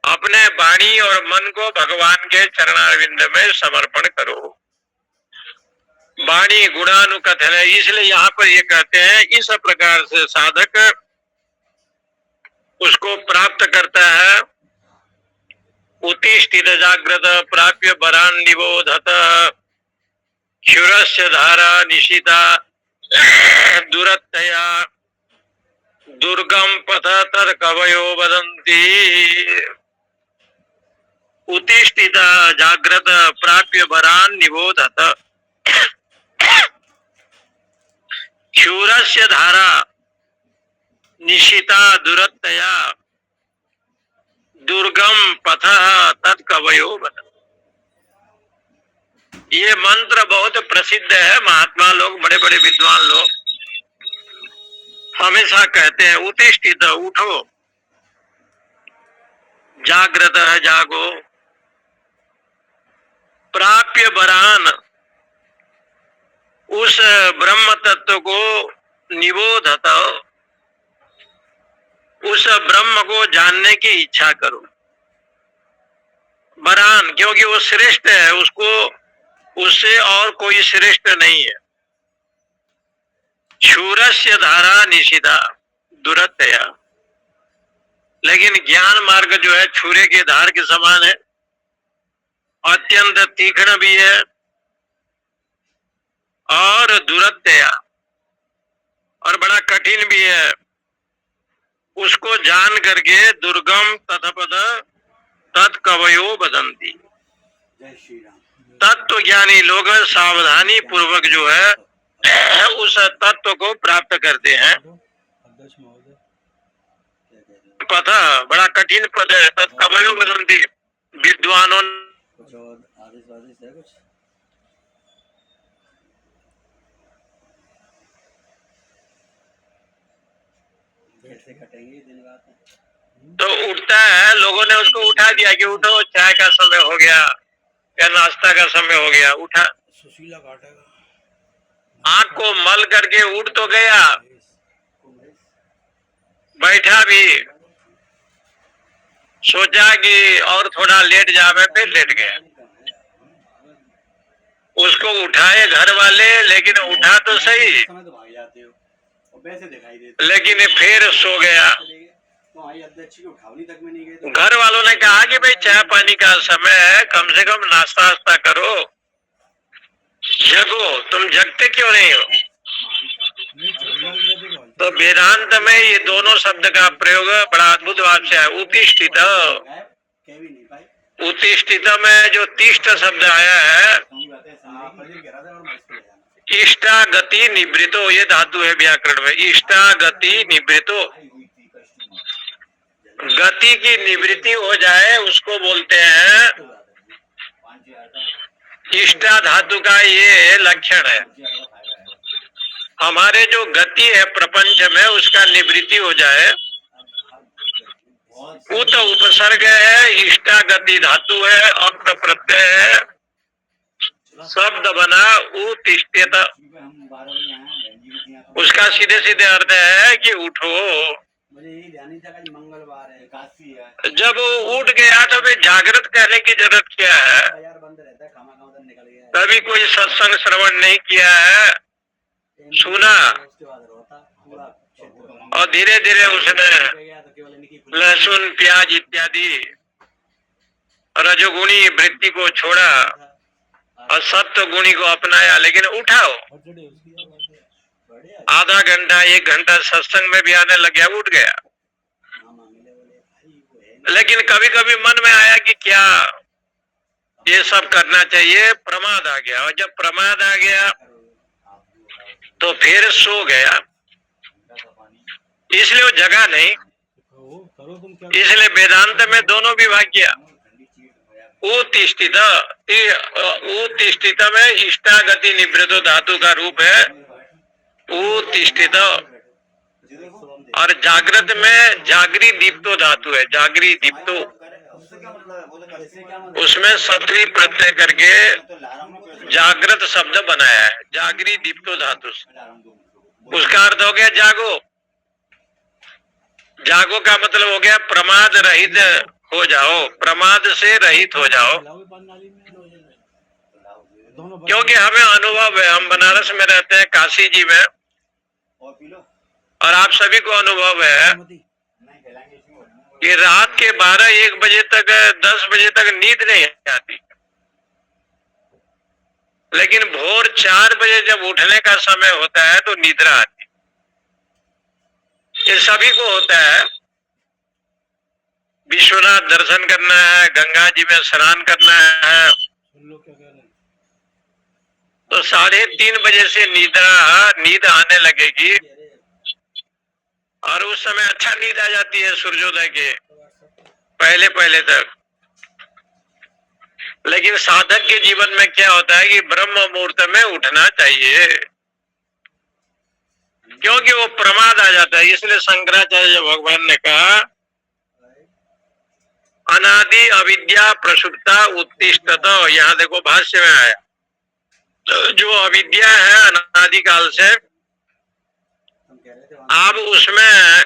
अपने वाणी और मन को भगवान के चरणारविंद में समर्पण करो। वाणी गुणानुकथन है, इसलिए यहाँ पर ये कहते हैं इस प्रकार से साधक उसको प्राप्त करता है। उत्तिष्ठित जाग्रत प्राप्य वरान निबोधत क्षुरस्य धारा निशिता दुरत्तया दुर्गम पथ तर कवयो वदन्ति। उत्तिष्ठित जाग्रत प्राप्य वरान निबोधत। क्षूरस्य धारा निशिता दुरत्तया दुर्गम पथः तत्कवयो बद। ये मंत्र बहुत प्रसिद्ध है। महात्मा लोग, बड़े बड़े विद्वान लोग हमेशा कहते हैं उत्तिष्ठित, उठो, जागृत है, जागो, प्राप्य वरान, उस ब्रह्म तत्व को निबोधत, उस ब्रह्म को जानने की इच्छा करो। वरान, क्योंकि वो श्रेष्ठ है, उसको उससे और कोई श्रेष्ठ नहीं है। क्षूरस्य धारा निशिता दुरत्तया, लेकिन ज्ञान मार्ग जो है छुरे के धार के समान है, अत्यंत तीक्ष्ण भी है और दुरत्तया, और बड़ा कठिन भी है। उसको जान करके दुर्गम तत्पद तत्कवयो बदंती, जय श्री राम। तत्व ज्ञानी लोग सावधानी पूर्वक जो है उस तत्व को प्राप्त करते हैं। अध्यक्ष महोदय क्या कह रहे हैं? पता बड़ा कठिन पद है, तत्कवयो बदंती। विद्वानों कुछ और आदेश वादेश है कुछ? भेंट से कटेंगे दिन रात। तो उठता है, लोगों ने उसको उठा दिया कि उठो, चाय का समय हो गया या नाश्ता का समय हो गया। उठा, सुशीला काटेगा। आंख को मल करके उठ तो गया, बैठा भी, सोचा कि और थोड़ा लेट जावे, फिर लेट गया। उसको उठाए घर वाले, लेकिन उठा तो सही, समय तो भाग जाते हो और वैसे दिखाई देते, लेकिन फिर सो गया। तो भाई अध्यक्ष की उठावनी तक में नहीं गए तो घर वालों ने कहा कि भाई चाय पानी का समय है, कम से कम नाश्ता वास्ता करो, जगो, तुम जगते क्यों नहीं हो? नहीं चलेगा भी कहते भाई। तो वेदांत में ये दोनों शब्द का प्रयोग बड़ा अद्भुत भाव से है। उत्तिष्ठित, कह भी नहीं पाए। उत्तिष्ठित में जो तिष्ठ शब्द आया है, हम कहते हैं फजल कह रहा था और मैं इसको ले जाना। इष्टा गति निवृतो, ये धातु है व्याकरण में। इष्टा गति निवृतो, गति की निवृत्ति हो जाए उसको बोलते हैं। इष्टा धातु का ये लक्षण है। हमारे जो गति है प्रपंच में, उसका निवृत्ति हो जाए, उत उपसर्ग है, इष्टा गति धातु है, अंत प्रत्यय है, शब्द बना उत्तिष्ठित। उसका सीधे सीधे अर्थ है कि उठो। मुझे यही ध्यान नहीं था कि मंगलवार है, काशी है। जब वो उठ गया तो फिर जागृत कहने की जरूरत क्या है? बाजार बंद रहता है, खामा खामा निकल गया है। कभी कोई सत्संग श्रवण नहीं किया है, सुना, उसके बाद रोता पूरा क्षेत्र। और धीरे धीरे उसने गया तो केवल इनकी खुशी। लहसुन प्याज इत्यादि रजोगुणी वृत्ति को छोड़ा और सत्व गुणी को अपनाया, लेकिन उठाओ। आधा घंटा 1 घंटा सत्संग में भी आने लग गया, उठ गया। लेकिन कभी कभी मन में आया कि क्या ये सब करना चाहिए, प्रमाद आ गया, और जब प्रमाद आ गया तो फिर सो गया। इसलिए वो जगा नहीं। इसलिए वेदांत में दोनों विभाग किया। उत्तिष्ठित, उत्तिष्ठित में इष्टागति निवृत्तो धातु का रूप है उत्तिष्ठित, और जागृत में जागरी दीप्तो धातु है, जागरी दीप्तो। उसमें सत्री प्रत्यय करके जागृत शब्द बनाया है, जागरी दीप्तो धातु से। उसका अर्थ हो गया जागो। जागो का मतलब हो गया प्रमाद रहित हो जाओ, प्रमाद से रहित हो जाओ। क्योंकि हमें अनुभव है, हम बनारस में रहते हैं, काशी जी में, और आप सभी को अनुभव है कि रात के 12-1 बजे तक, 10 बजे तक नींद नहीं आती, लेकिन भोर 4 बजे जब उठने का समय होता है तो निद्रा आती। ये सभी को होता है। विश्वनाथ दर्शन करना है, गंगा जी में स्नान करना है, सुन लो क्या कह रहे हैं। तो 3:30 बजे से नींद आने लगेगी और उस समय अच्छा नींद आ जाती है सूर्योदय के पहले पहले तक। लेकिन साधक के जीवन में क्या होता है कि ब्रह्म मुहूर्त में उठना चाहिए, क्योंकि वो प्रमाद आ जाता है। इसलिए शंकराचार्य भगवान ने कहा अनादि अविद्या प्रसुप्ता उत्तिष्ठत। यहाँ देखो भाष्य में आया, तो जो अविद्या है अनादि काल से, आप उसमें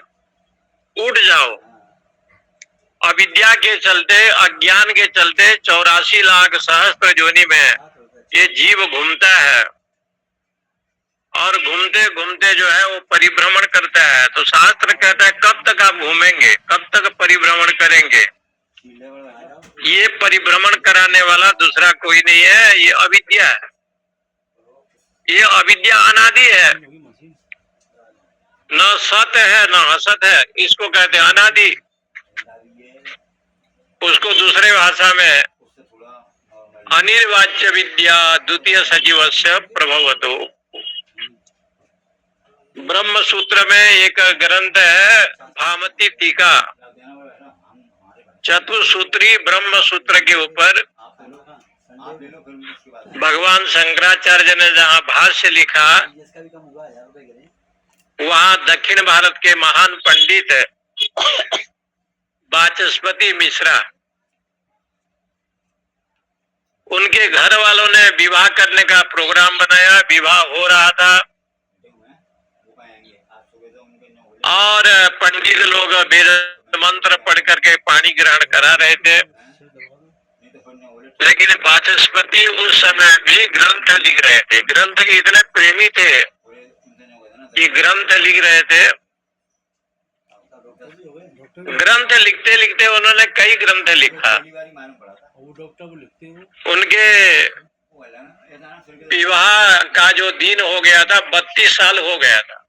उठ जाओ। अविद्या के चलते, अज्ञान के चलते 84 लाख सहस्त्र योनि में ये जीव घूमता है और घूमते घूमते जो है वो परिभ्रमण करता है। तो शास्त्र कहता है कब तक आप घूमेंगे, कब तक परिभ्रमण करेंगे? ये परिभ्रमण कराने वाला दूसरा कोई नहीं है, ये अविद्या है। ये अविद्या अनादि है, न सत है न असत है, इसको कहते हैं अनादि। उसको दूसरे भाषा में अनिर्वाच्य विद्या द्वितीय सजीवस्य प्रभवतो। ब्रह्म सूत्र में एक ग्रंथ है भामती टीका, चतुसूत्री ब्रह्म सूत्र के ऊपर भगवान शंकराचार्य ने जहाँ भाष्य लिखा, वहाँ दक्षिण भारत के महान पंडित वाचस्पति मिश्रा, उनके घर वालों ने विवाह करने का प्रोग्राम बनाया। विवाह हो रहा था और पंडित लोग वेद मंत्र पढ़ करके पानी ग्रहण करा रहे थे, लेकिन वाचस्पति उस समय भी ग्रंथ लिख रहे थे। ग्रंथ के इतने प्रेमी थे कि ग्रंथ लिख रहे थे। ग्रंथ लिखते लिखते उन्होंने कई ग्रंथ लिखा। उनके विवाह का जो दिन हो गया था 32 साल हो गया था।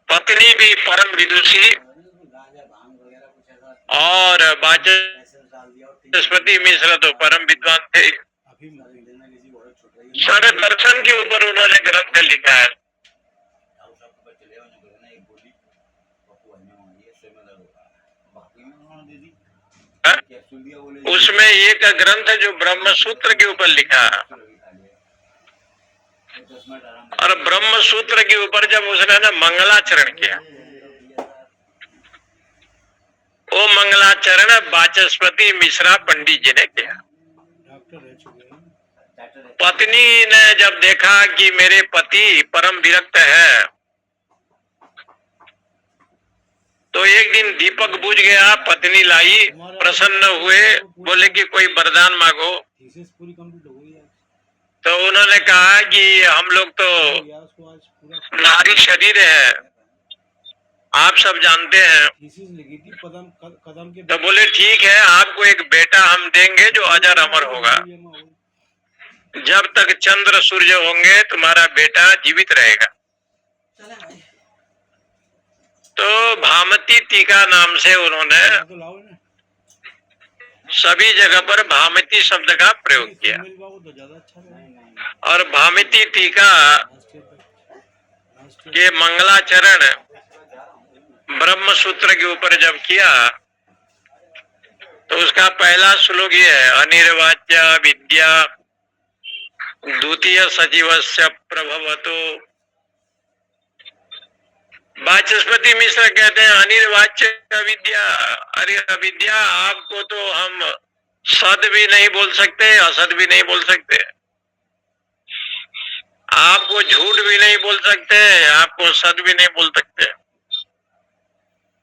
पत्नी भी परम विदुषी और वाचस्पति मिश्र तो परम विद्वान थे। सारे दर्शन के ऊपर उन्होंने ग्रंथ लिखा है। उसमें एक ग्रंथ जो ब्रह्म सूत्र के ऊपर लिखा, और ब्रह्म सूत्र के ऊपर जब उसने ना मंगलाचरण किया, वो मंगलाचरण वाचस्पति मिश्रा पंडित जी ने किया। पत्नी ने जब देखा कि मेरे पति परम विरक्त है, तो एक दिन दीपक बुझ गया, पत्नी लाई, प्रसन्न हुए, बोले कि कोई वरदान मांगो। तो उन्होंने कहा कि हम लोग तो नारी शरीर है, आप सब जानते हैं। तो बोले ठीक है, आपको एक बेटा हम देंगे जो अजर अमर होगा। जब तक चंद्र सूर्य होंगे तुम्हारा बेटा जीवित रहेगा। तो भामती टीका नाम से उन्होंने सभी जगह पर भामती शब्द का प्रयोग किया। और भामती टीका के मंगलाचरण ब्रह्म सूत्र के ऊपर जब किया, तो उसका पहला श्लोक ये है, अनिर्वाच्य विद्या द्वितीय सजीवस्य प्रभवतो। वाचस्पति मिश्र कहते हैं अनिर्वाच्य विद्या। अरे अविद्या, आपको तो हम सद भी नहीं बोल सकते, असद भी नहीं बोल सकते, आपको झूठ भी नहीं बोल सकते, आपको सद भी नहीं बोल सकते,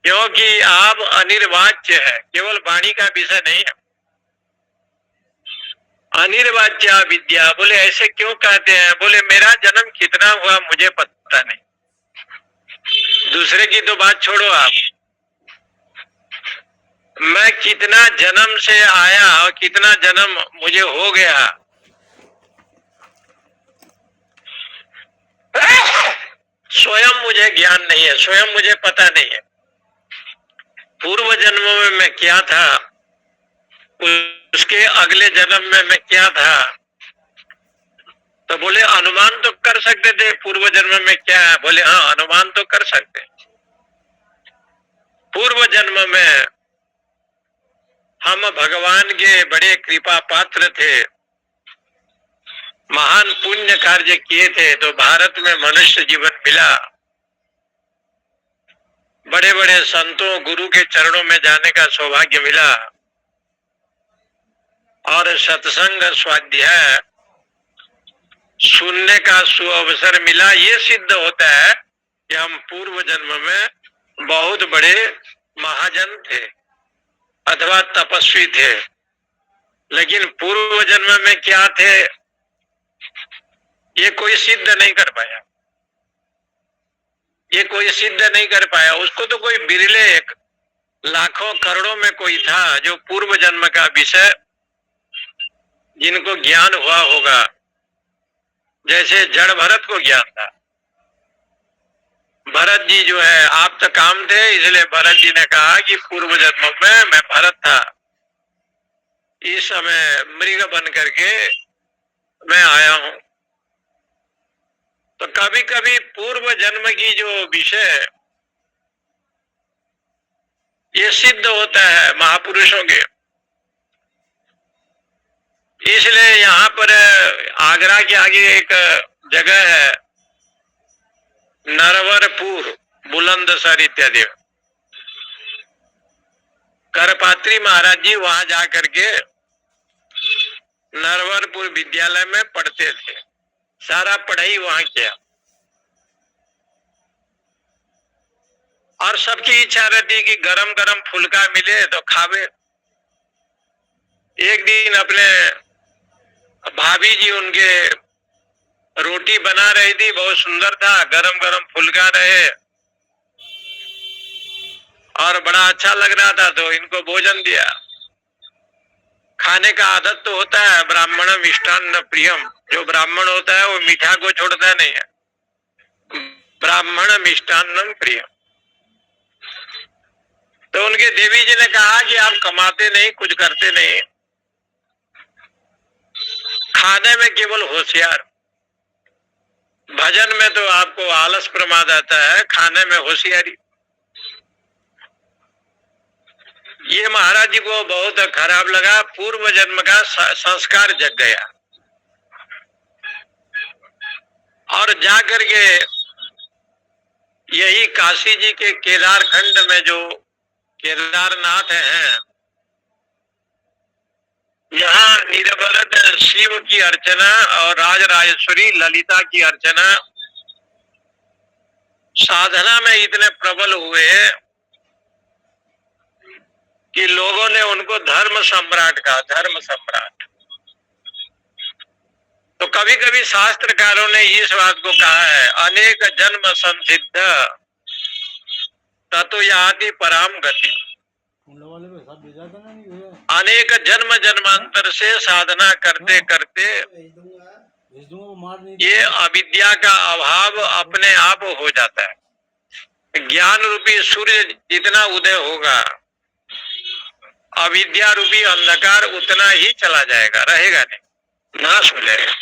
क्योंकि आप अनिर्वाच्य है, केवल वाणी का विषय नहीं है। अनिर्वाच्य विद्या, बोले ऐसे क्यों कहते हैं? बोले मेरा जन्म कितना हुआ मुझे पता नहीं, दूसरे की तो बात छोड़ो आप, मैं कितना जन्म से आया और कितना जन्म मुझे हो गया, स्वयं मुझे ज्ञान नहीं है, स्वयं मुझे पता नहीं है। पूर्व जन्म में मैं क्या था, उसके अगले जन्म में मैं क्या था। तो बोले अनुमान तो कर सकते थे पूर्व जन्म में क्या है। बोले हाँ, अनुमान तो कर सकते। पूर्व जन्म में हम भगवान के बड़े कृपा पात्र थे, महान पुण्य कार्य किए थे, तो भारत में मनुष्य जीवन मिला। बड़े बड़े संतों गुरु के चरणों में जाने का सौभाग्य मिला और सत्संग स्वाध्याय सुनने का सुअवसर मिला। ये सिद्ध होता है कि हम पूर्व जन्म में बहुत बड़े महाजन थे अथवा तपस्वी थे। लेकिन पूर्व जन्म में क्या थे, ये कोई सिद्ध नहीं कर पाया। ये कोई सिद्ध नहीं कर पाया। उसको तो कोई बिरले एक लाखों करोड़ों में कोई था जो पूर्व जन्म का विषय जिनको ज्ञान हुआ होगा। जैसे जड़ भरत को ज्ञान था। भरत जी जो है आप तो काम थे, इसलिए भरत जी ने कहा कि पूर्व जन्म में मैं भरत था, इस समय मृग बन करके मैं आया हूं। तो कभी कभी पूर्व जन्म की जो विषय ये सिद्ध होता है महापुरुषों के। इसलिए यहाँ पर आगरा के आगे एक जगह है नरवरपुर, बुलंदशहर इत्यादि। करपात्री महाराज जी वहां जाकर के नरवरपुर विद्यालय में पढ़ते थे, सारा पढ़ाई वहां किया। और सबकी इच्छा रहती कि गरम गरम फुल्का मिले तो खावे। एक दिन अपने भाभी जी उनके रोटी बना रही थी, बहुत सुंदर था, गरम गरम फुल्का रहे और बड़ा अच्छा लग रहा था, तो इनको भोजन दिया। खाने का आदत तो होता है, ब्राह्मण मिष्टान्न प्रियम। जो ब्राह्मण होता है वो मीठा को छोड़ता नहीं है। ब्राह्मण मिष्टान्नम प्रियम। तो उनके देवी जी ने कहा कि आप कमाते नहीं, कुछ करते नहीं, खाने में केवल होशियार। भजन में तो आपको आलस प्रमाद आता है, खाने में होशियारी। ये महाराज जी को बहुत खराब लगा। पूर्व जन्म का संस्कार जग गया और जाकर के यही काशी जी के केदार खंड में जो केदारनाथ हैं, यहाँ निरवरत शिव की अर्चना और राजराजेश्वरी ललिता की अर्चना साधना में इतने प्रबल हुए कि लोगों ने उनको धर्म सम्राट कहा, धर्म सम्राट। तो कभी कभी शास्त्रकारों ने इस बात को कहा है, अनेक जन्म संसिद्ध ततो याति पराम गति। अनेक जन्म जन्मांतर से साधना करते करते ये अविद्या का अभाव अपने आप हो जाता है। ज्ञान रूपी सूर्य जितना उदय होगा, अविद्या रूपी अंधकार उतना ही चला जाएगा, रहेगा नहीं, नाश हो जाएगा।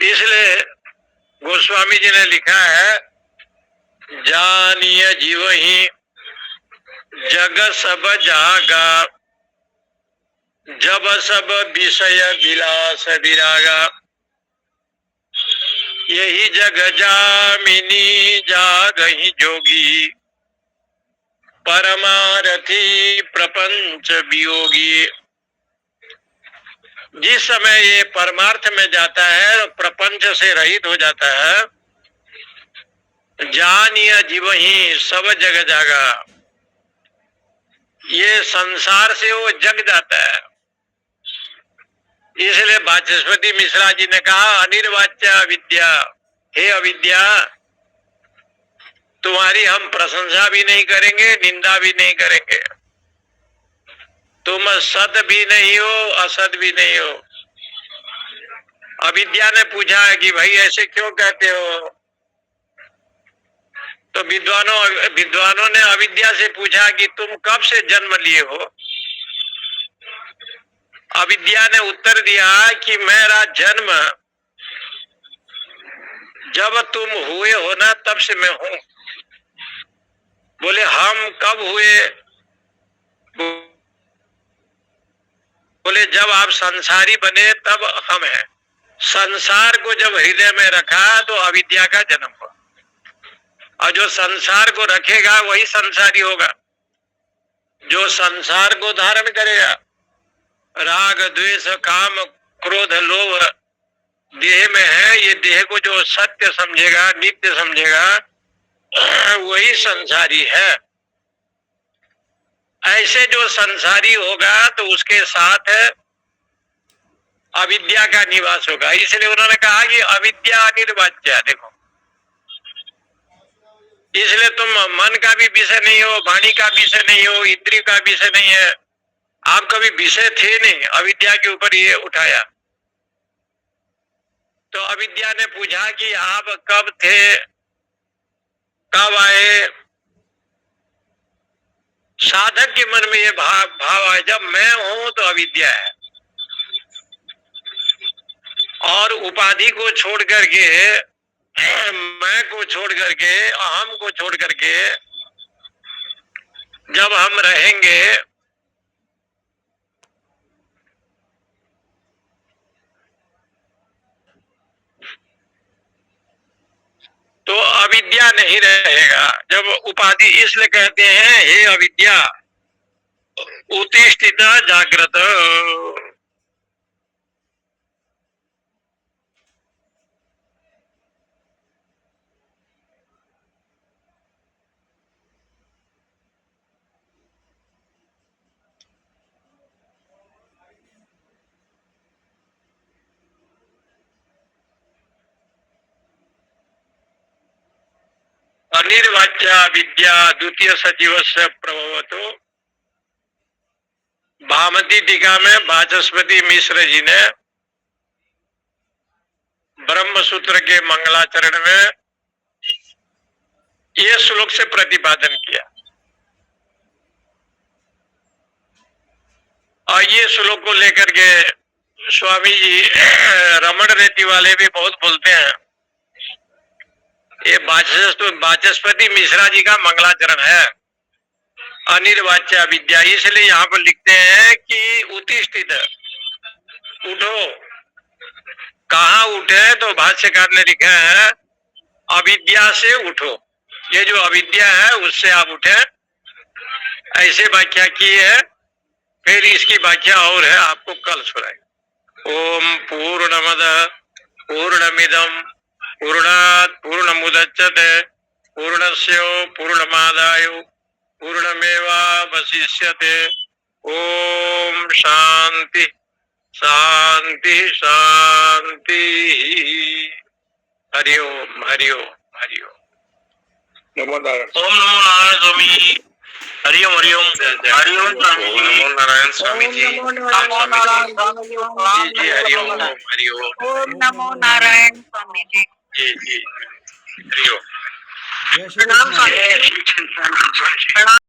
इसलिए गोस्वामी जी ने लिखा है, जानिय जीव ही जग सब जागा, जब सब विषय विलास विरागा। यही जग जामिनी जागहि जोगी, परमारथी प्रपंच वियोगी। जिस समय ये परमार्थ में जाता है, प्रपंच से रहित हो जाता है, जानिय जीव ही सब जग जागा, ये संसार से वो जग जाता है। इसलिए वाचस्पति मिश्रा जी ने कहा, अनिर्वाच्य विद्या, हे अविद्या, तुम्हारी हम प्रशंसा भी नहीं करेंगे, निंदा भी नहीं करेंगे। तुम सत भी नहीं हो, असत भी नहीं हो। अविद्या ने पूछा है कि भाई ऐसे क्यों कहते हो? तो विद्वानों ने अविद्या से पूछा कि तुम कब से जन्म लिए हो? अविद्या ने उत्तर दिया कि मेरा जन्म जब तुम हुए हो ना तब से मैं हूं। बोले हम कब हुए? बोले जब आप संसारी बने तब हम हैं। संसार को जब हृदय में रखा तो अविद्या का जन्म हुआ, और जो संसार को रखेगा वही संसारी होगा। जो संसार को धारण करेगा, राग द्वेष काम क्रोध लोभ देह में है, ये देह को जो सत्य समझेगा, नित्य समझेगा, वही संसारी है। ऐसे जो संसारी होगा तो उसके साथ अविद्या का निवास होगा। इसलिए उन्होंने कहा कि अविद्या अनिर्वाच्य। देखो, इसलिए तुम मन का भी विषय नहीं हो, वाणी का विषय नहीं हो, इंद्रिय का विषय नहीं है। आप कभी विषय थे नहीं, अविद्या के ऊपर ये उठाया। तो अविद्या ने पूछा कि आप कब थे, कब आए? साधक के मन में ये भाव आए, जब मैं हूं तो अविद्या है। और उपाधि को छोड़ करके, मैं को छोड़ करके, अहम को छोड़ करके जब हम रहेंगे तो अविद्या नहीं रहेगा। जब उपाधि, इसलिए कहते हैं हे अविद्या उत्तिष्ठित जागृत। अनिर्वाच्या विद्या द्वितीय सजीव से प्रभवतो। भामती टीका में वाचस्पति मिश्र जी ने ब्रह्म सूत्र के मंगलाचरण में ये श्लोक से प्रतिपादन किया। और ये श्लोक को लेकर के स्वामी जी रमण रेती वाले भी बहुत बोलते हैं। ये वाचस्पति मिश्रा जी का मंगलाचरण है, अनिर्वाच्या विद्या। इसलिए यहाँ पर लिखते हैं कि उत्तिष्ठित, उठो। कहाँ उठे? तो भाष्यकार ने लिखा है अविद्या से उठो। ये जो अविद्या है उससे आप उठे, ऐसे व्याख्या की है। फिर इसकी व्याख्या और है, आपको कल सुनाएंगे। ओम पूर्णमद पूर्णमिदम पूर्णात् पूर्णमुदच्यते पूर्णस्य पूर्णमादाय पूर्णमेवावशिष्यते। ओम शांति शांति शांति। हरि ओम हरि ओम हरि ओम। नमो नारायण। ओम नमो नारायण स्वामी। हरि ओम हरि ओम हरि ओम। नमो नारायण स्वामी जी। जी हरि ओम हरि ओम। ओम नमो नारायण स्वामी जी। जी जी हरि ओम। जय श्री कृष्ण। प्रणाम।